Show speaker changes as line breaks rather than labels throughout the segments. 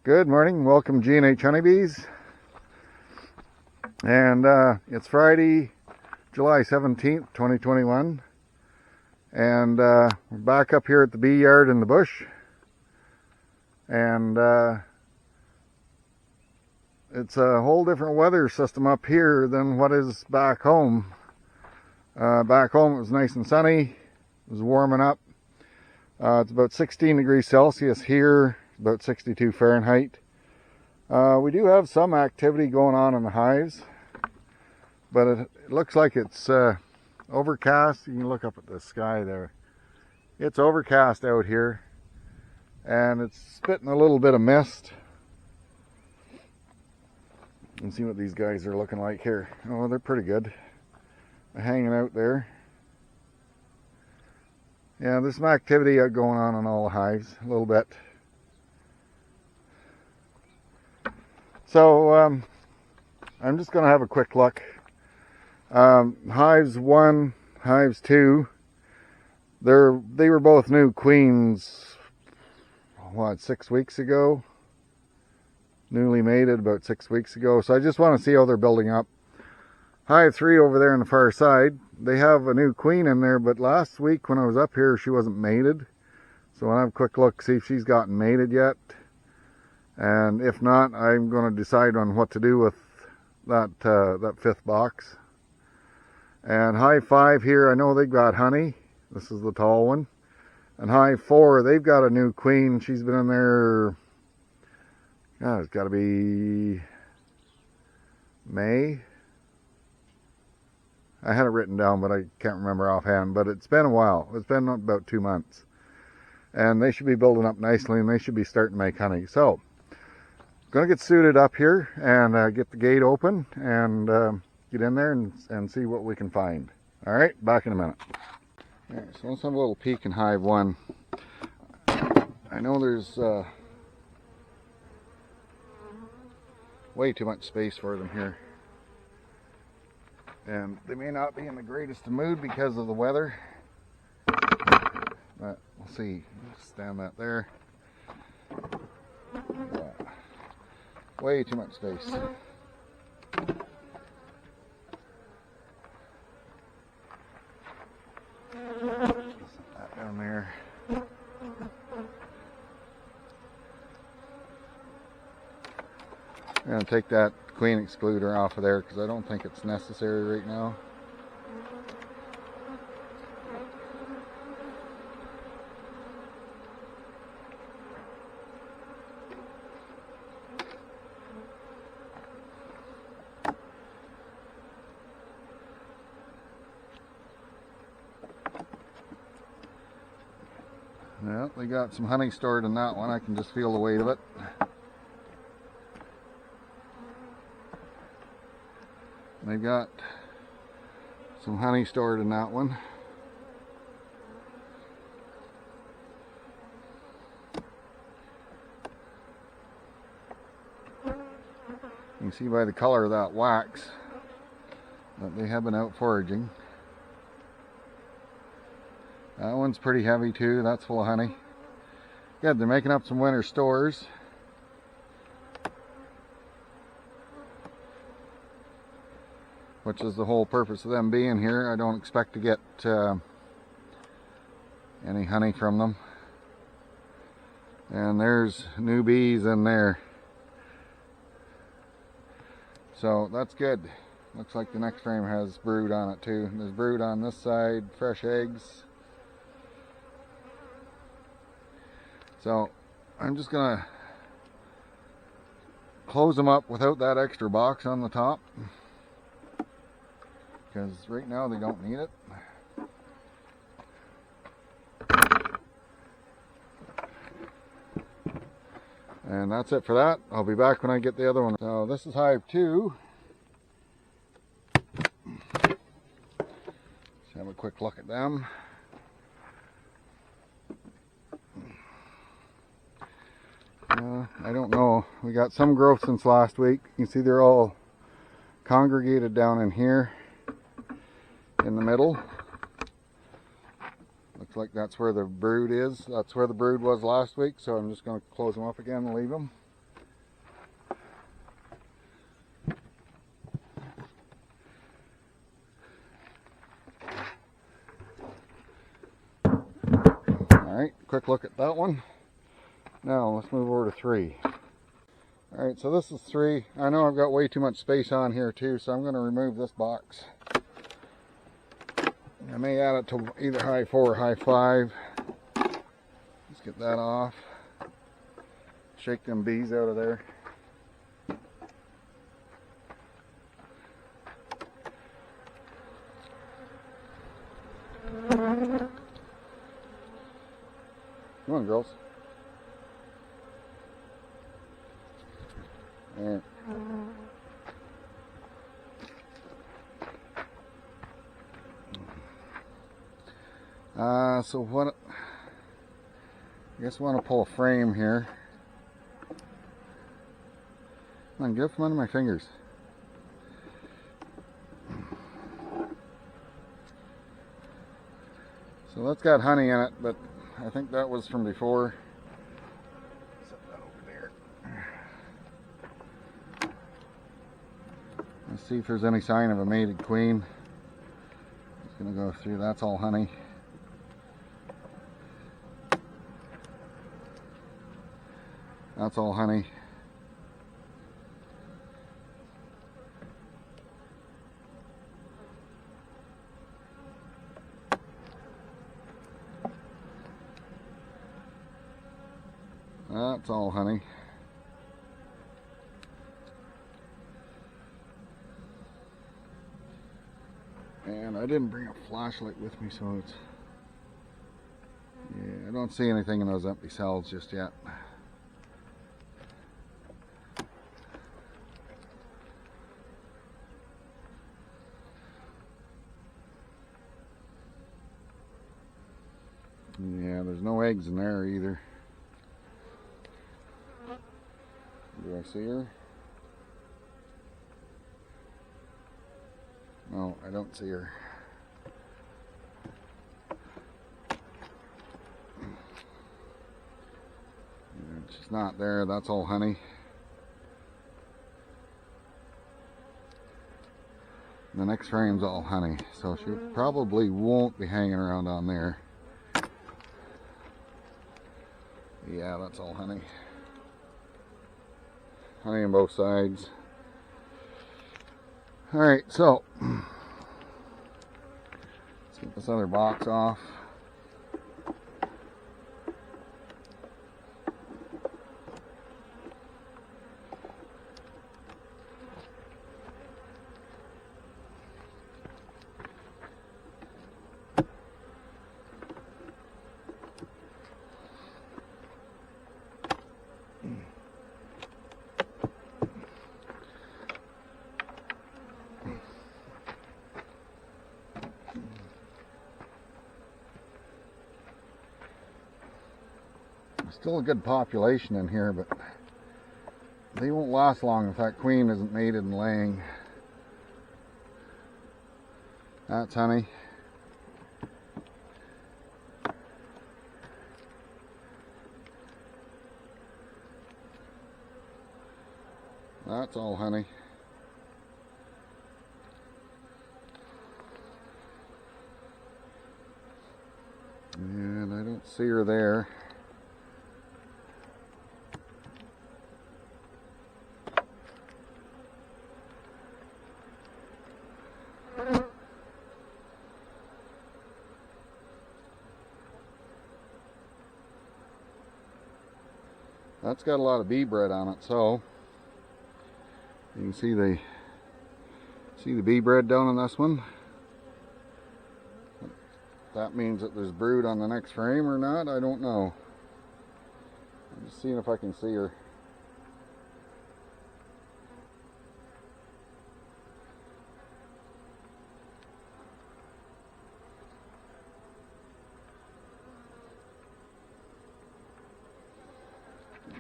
Good morning, welcome G&H Honey Bees. And it's Friday, July 17th, 2021. And we're back up here at the bee yard in the bush. And it's a whole different weather system up here than what is back home. Back home it was nice and sunny, it was warming up. It's about 16 degrees Celsius here, about 62 Fahrenheit. We do have some activity going on in the hives, but it looks like it's overcast. You can look up at the sky there. It's overcast out here, and it's spitting a little bit of mist. You can see what these guys are looking like here. Oh, they're pretty good. They're hanging out there. Yeah, there's some activity going on in all the hives, a little bit. So, I'm just going to have a quick look. Hives 1, hives 2, they were both new queens, what, 6 weeks ago? Newly mated about 6 weeks ago. So I just want to see how they're building up. Hive 3 over there on the far side, they have a new queen in there, but last week when I was up here, she wasn't mated. So I'll have a quick look, see if she's gotten mated yet. And if not, I'm going to decide on what to do with that fifth box. And hive 5 here, I know they've got honey. This is the tall one. And hive 4, they've got a new queen. She's been in there, it's got to be May. I had it written down, but I can't remember offhand. But it's been a while. It's been about 2 months. And they should be building up nicely, and they should be starting to make honey. So, going to get suited up here and get the gate open and get in there and see what we can find. All right, back in a minute. All right, so let's have a little peek in hive 1. I know there's way too much space for them here. And they may not be in the greatest of mood because of the weather. But we'll see. Stand that there. Yeah. Way too much space. Set that down there. I'm going to take that queen excluder off of there because I don't think it's necessary right now. Well, they got some honey stored in that one. I can just feel the weight of it. They got some honey stored in that one. You can see by the color of that wax that they have been out foraging. That one's pretty heavy too. That's full of honey. Good, they're making up some winter stores. Which is the whole purpose of them being here. I don't expect to get any honey from them. And there's new bees in there. So that's good. Looks like the next frame has brood on it too. There's brood on this side, fresh eggs. So I'm just gonna close them up without that extra box on the top. Because right now they don't need it. And that's it for that. I'll be back when I get the other one. So this is hive 2. Let's have a quick look at them. I don't know. We got some growth since last week. You can see they're all congregated down in here. In the middle. Looks like that's where the brood is. That's where the brood was last week, so I'm just going to close them up again and leave them. quick look at that one. Now let's move over to 3. Alright, so this is 3. I know I've got way too much space on here too, so I'm going to remove this box. I may add it to either hive 4 or hive 5. Let's get that off. Shake them bees out of there. Come on, girls. There. So what? I guess I want to pull a frame here. Come on, get from under my fingers. So that's got honey in it, but I think that was from before. Set that over there. Let's see if there's any sign of a mated queen. Just gonna go through. That's all honey. That's all honey. That's all honey. And I didn't bring a flashlight with me, so it's... yeah, I don't see anything in those empty cells just yet. Yeah, there's no eggs in there either. Do I see her? No, I don't see her. And she's not there. That's all honey. The next frame's all honey, so she probably won't be hanging around on there. Yeah, that's all honey. Honey on both sides. Alright, so let's get this other box off. Still a good population in here, but they won't last long if that queen isn't mated and laying. That's honey. That's all honey. And I don't see her there. That's got a lot of bee bread on it, so you can see the bee bread down on this one. That means that there's brood on the next frame or not, I don't know. I'm just seeing if I can see her.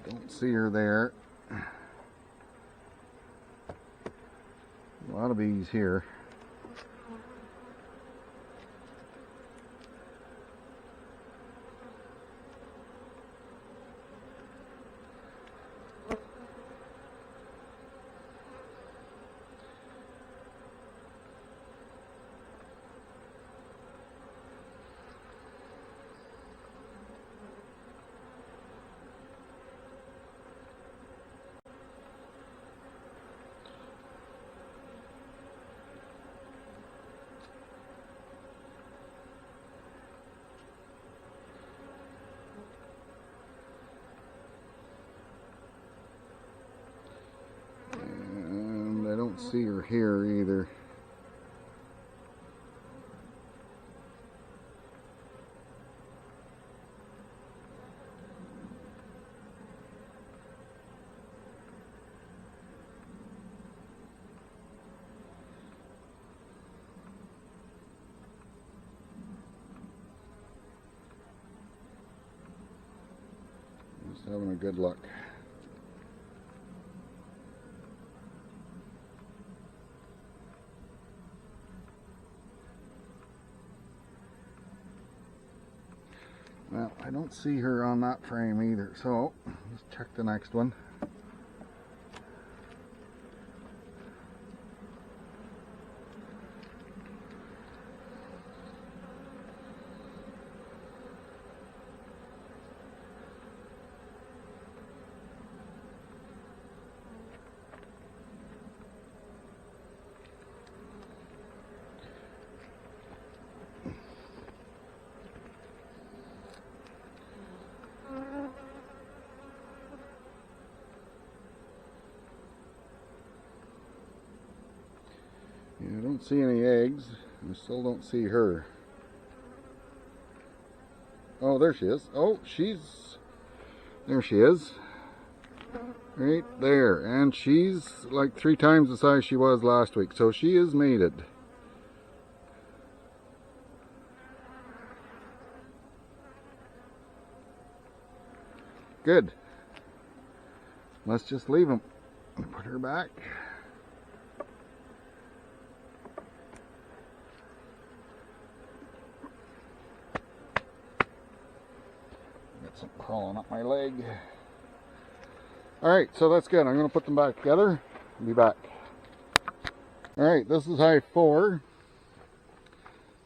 Don't see her there. A lot of bees here. Don't see her here either. Just having a good look. Well, I don't see her on that frame either, so let's check the next one. Yeah, I don't see any eggs. I still don't see her. Oh, there she is. Oh, there she is. Right there. And she's like 3 times the size she was last week. So she is mated. Good. Let's just leave them. Put her back. Got something crawling up my leg. Alright, so that's good. I'm going to put them back together. I'll be back. Alright, this is hive 4.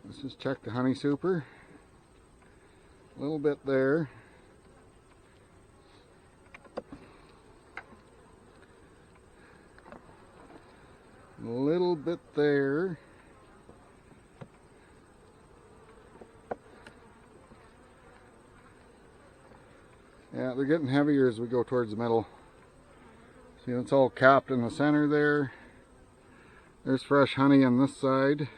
Let's just check the honey super. A little bit there. A little bit there. Yeah, they're getting heavier as we go towards the middle. See, it's all capped in the center there. There's fresh honey on this side.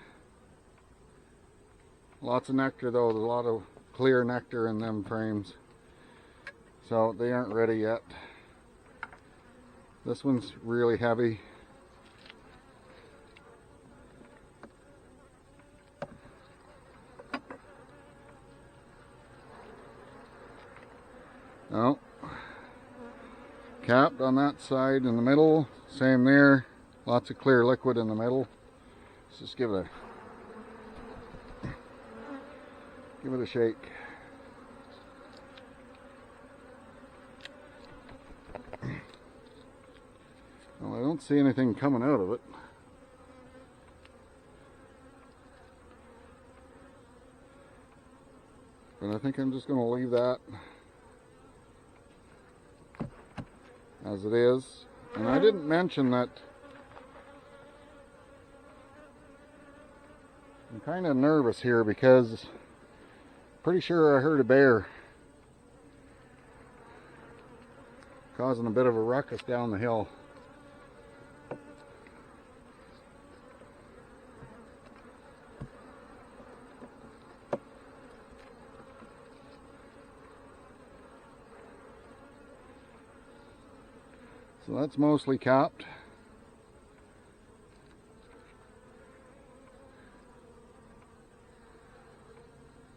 Lots of nectar though, there's a lot of clear nectar in them frames. So they aren't ready yet. This one's really heavy. Oh, capped on that side in the middle, same there, lots of clear liquid in the middle. Let's just give it a shake. Well, I don't see anything coming out of it. But I think I'm just going to leave that as it is. And I didn't mention that I'm kind of nervous here because pretty sure I heard a bear causing a bit of a ruckus down the hill. So that's mostly capped.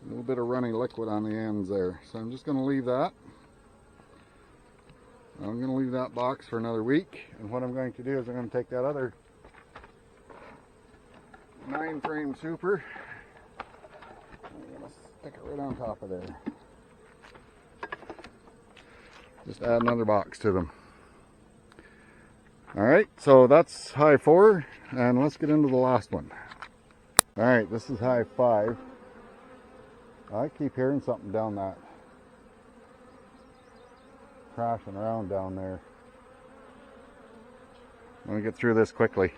A little bit of runny liquid on the ends there. So I'm just going to leave that. I'm going to leave that box for another week. And what I'm going to do is I'm going to take that other 9-frame super. I'm going to stick it right on top of there. Just add another box to them. Alright, so that's hive 4, and let's get into the last one. Alright, this is hive 5. I keep hearing something down that, crashing around down there. Let me get through this quickly.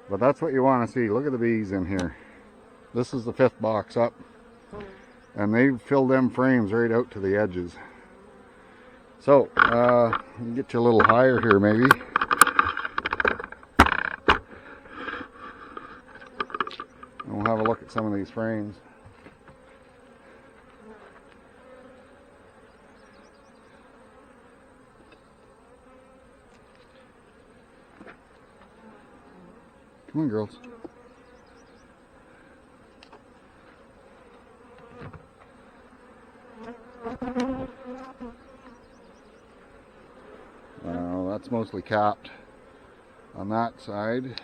But that's what you want to see. Look at the bees in here. This is the 5th box up, and they've filled them frames right out to the edges. So, get you a little higher here maybe. at some of these frames. Come on, girls. That's mostly capped on that side.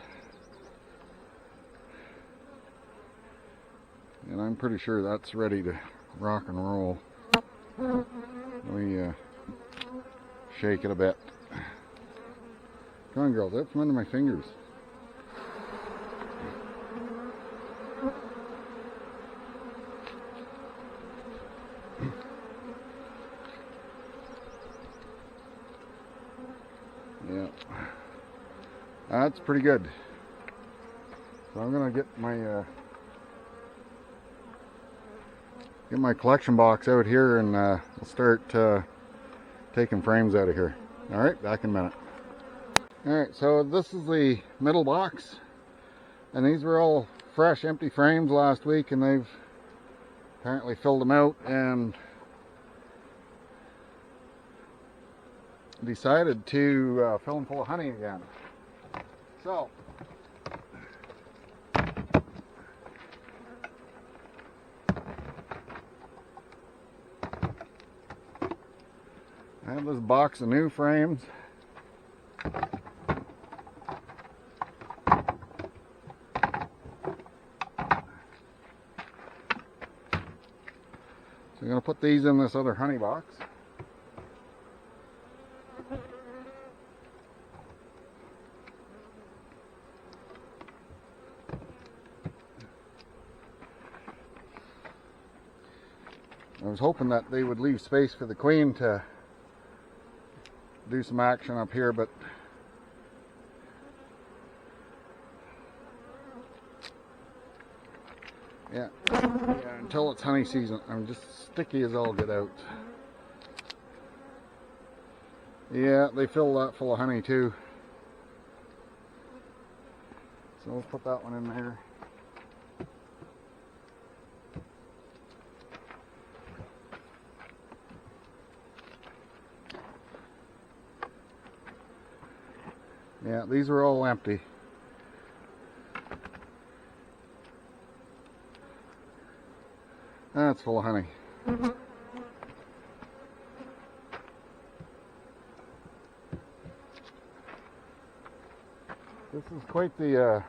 And I'm pretty sure that's ready to rock and roll. Let me shake it a bit. Come on, girls, out from under my fingers. Yeah, that's pretty good. So I'm gonna get my collection box out here, and we'll start taking frames out of here. All right, back in a minute. All right, so this is the middle box, and these were all fresh, empty frames last week, and they've apparently filled them out and decided to fill them full of honey again. So I have this box of new frames. So I'm going to put these in this other honey box. I was hoping that they would leave space for the queen to do some action up here, but yeah, until it's honey season, I'm just sticky as all get out. Yeah, they fill that full of honey too. So let's put that one in there. Yeah, these were all empty. That's full of honey. This is quite the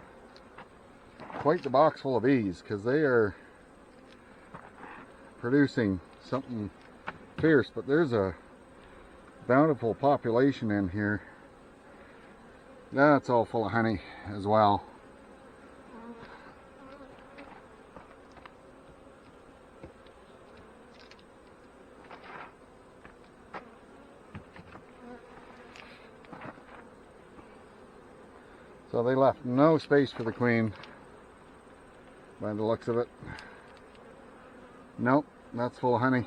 box full of bees, because they are producing something fierce. But there's a bountiful population in here. That's all full of honey as well. So they left no space for the queen by the looks of it. Nope, that's full of honey.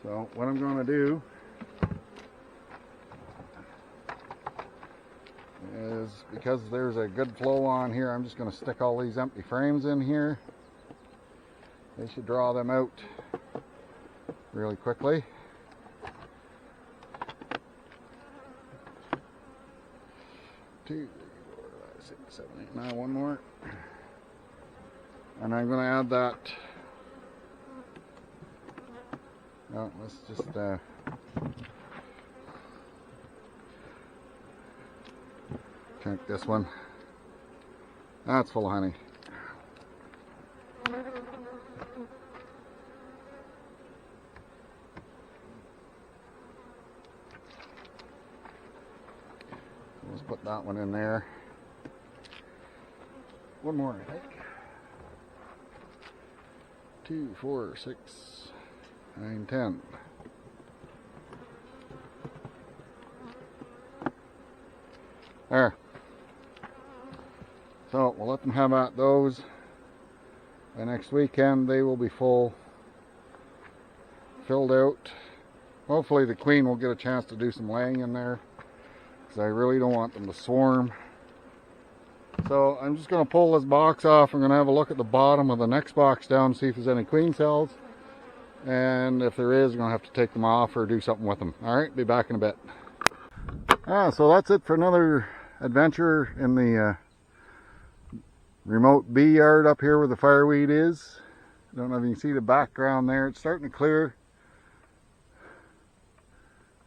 So what I'm going to do is, because there's a good flow on here, I'm just going to stick all these empty frames in here. They should draw them out really quickly. Two, 3, 4, 5, 6, 7, 8, 9, one more. And I'm going to add that. No, let's just check this one. That's full of honey. Let's put that one in there. One more, I think. 2, 4, 6, 9, 10. There. So we'll let them have at those. By next weekend they will be filled out, hopefully the queen will get a chance to do some laying in there, because I really don't want them to swarm. So I'm just going to pull this box off. I'm going to have a look at the bottom of the next box down, see if there's any queen cells. And if there is, I'm going to have to take them off or do something with them. Alright, be back in a bit. So that's it for another adventure in the remote bee yard up here where the fireweed is. I don't know if you can see the background there. It's starting to clear.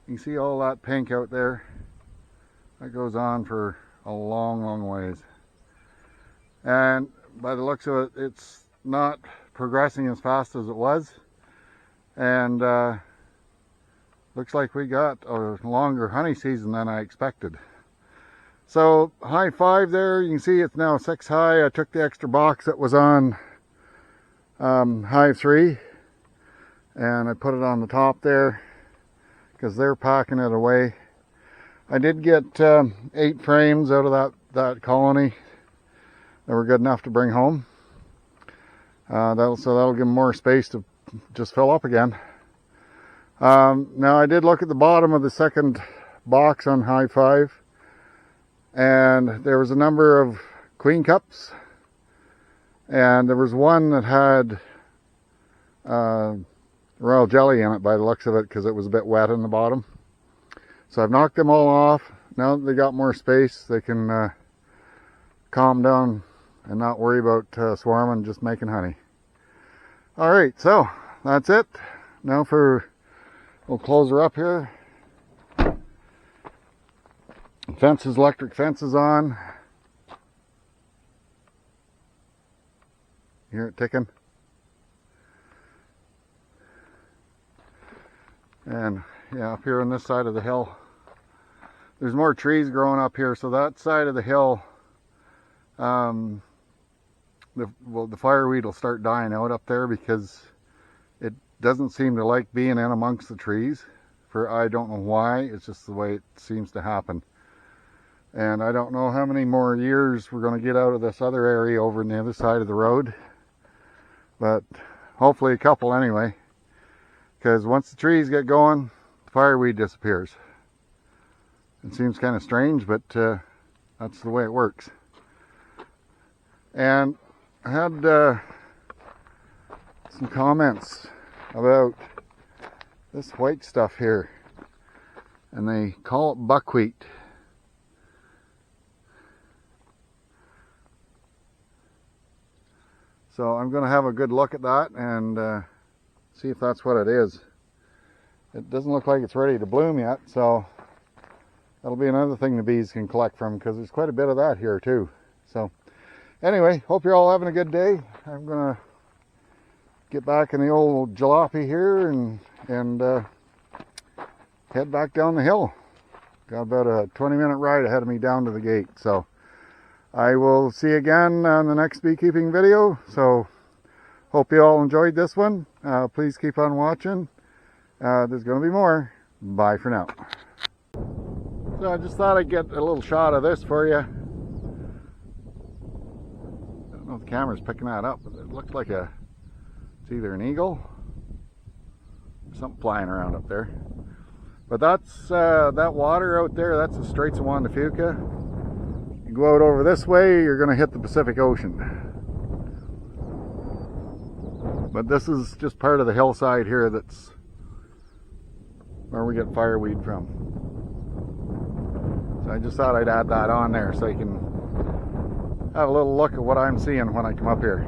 You can see all that pink out there. That goes on for a long, long ways. And by the looks of it, it's not progressing as fast as it was. And looks like we got a longer honey season than I expected. So hive 5 there, you can see it's now 6 high. I took the extra box that was on hive 3 and I put it on the top there because they're packing it away. I did get 8 frames out of that colony that were good enough to bring home. So that'll give them more space to just fill up again. Now I did look at the bottom of the second box on hive 5, and there was a number of queen cups, and there was one that had royal jelly in it by the looks of it, because it was a bit wet in the bottom. So I've knocked them all off. Now that they got more space, they can calm down and not worry about swarming, just making honey. Alright, so that's it. Now we'll close her up here. Fences, electric fences on. You hear it ticking? And yeah, up here on this side of the hill, there's more trees growing up here, so that side of the hill, the fireweed will start dying out up there because it doesn't seem to like being in amongst the trees. I don't know why, it's just the way it seems to happen. And I don't know how many more years we're going to get out of this other area over on the other side of the road, but hopefully a couple anyway, because once the trees get going, the fireweed disappears. It seems kind of strange, but that's the way it works. And I had some comments about this white stuff here, and they call it buckwheat. So I'm going to have a good look at that and see if that's what it is. It doesn't look like it's ready to bloom yet, so that'll be another thing the bees can collect from, because there's quite a bit of that here too. So anyway, hope you're all having a good day. I'm going to get back in the old jalopy here and head back down the hill. Got about a 20-minute ride ahead of me down to the gate. So I will see you again on the next beekeeping video. So hope you all enjoyed this one. Please keep on watching. There's going to be more. Bye for now. So I just thought I'd get a little shot of this for you. I don't know if the camera's picking that up, but it looks like it's either an eagle or something flying around up there. But that's that water out there, that's the Straits of Juan de Fuca. You go out over this way, you're going to hit the Pacific Ocean. But this is just part of the hillside here that's where we get fireweed from. So I just thought I'd add that on there so you can have a little look at what I'm seeing when I come up here.